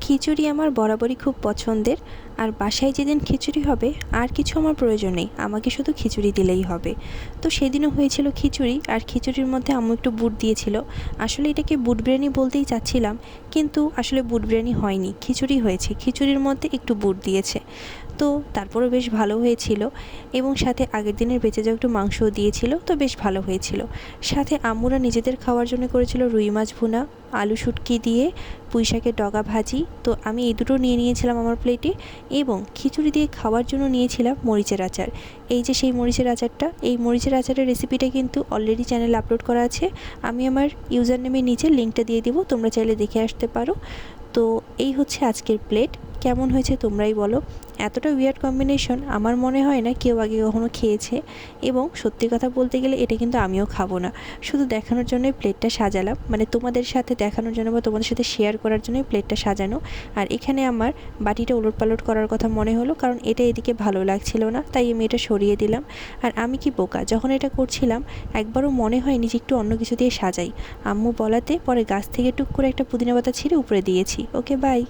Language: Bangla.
খিচুড়ি আমার বরাবরই খুব পছন্দের। আর বাসায় যেদিন খিচুড়ি হবে আর কিছু আমার প্রয়োজন নেই, আমাকে শুধু খিচুড়ি দিলেই হবে। তো সেদিনও হয়েছিল খিচুড়ি, আর খিচুড়ির মধ্যে আম্মু একটু বুট দিয়েছিল। আসলে এটাকে বুট বিরিয়ানি বলতেই চাচ্ছিলাম, কিন্তু আসলে বুট বিরিয়ানি হয়নি, খিচুড়ি হয়েছে, খিচুড়ির মধ্যে একটু বুট দিয়েছে। তো তারপরেও বেশ ভালো হয়েছিল, এবং সাথে আগের দিনের বেঁচে যাওয়া একটু মাংসও দিয়েছিল, তো বেশ ভালো হয়েছিল। সাথে আম্মুরা নিজেদের খাওয়ার জন্য করেছিল রুই মাছ ভুনা, আলু শুটকি দিয়ে পুঁই শাকের ডগা ভাজি। তো আমি এই দুটো নিয়ে নিয়েছিলাম আমার প্লেটে, এবং খিচুড়ি দিয়ে খাওয়ার জন্য নিয়েছিলাম মরিচের আচার। এই যে সেই মরিচের আচারটা, এই মরিচের আচারের রেসিপিটা কিন্তু অলরেডি চ্যানেলে আপলোড করা আছে। আমি আমার ইউজার নেমের নিচে লিঙ্কটা দিয়ে দিব, তোমরা চাইলে দেখে আসতে পারো। তো এই হচ্ছে আজকের প্লেট। কেমন হয়েছে তোমরাই বলো। এতটা উইয়ার্ড কম্বিনেশন আমার মনে হয় না কেউ আগে কখনো খেয়েছে, এবং সত্যি কথা বলতে গেলে এটা কিন্তু আমিও খাবো না। শুধু দেখানোর জন্যই প্লেটটা সাজালাম, মানে তোমাদের সাথে দেখানোর জন্য বা তোমাদের সাথে শেয়ার করার জন্যই প্লেটটা সাজানো। আর এখানে আমার বাটিটা ওলটপালট করার কথা মনে হলো, কারণ এটা এদিকে ভালো লাগছিল না, তাই আমি এটা সরিয়ে দিলাম। আর আমি কি বোকা, যখন এটা করছিলাম একবারও মনে হয়নি যে একটু অন্য কিছু দিয়ে সাজাই। আম্মু বলাতে পরে গাছ থেকে টুক করে একটা পুদিনা পাতা ছিঁড়ে উপরে দিয়েছি। ওকে, বাই।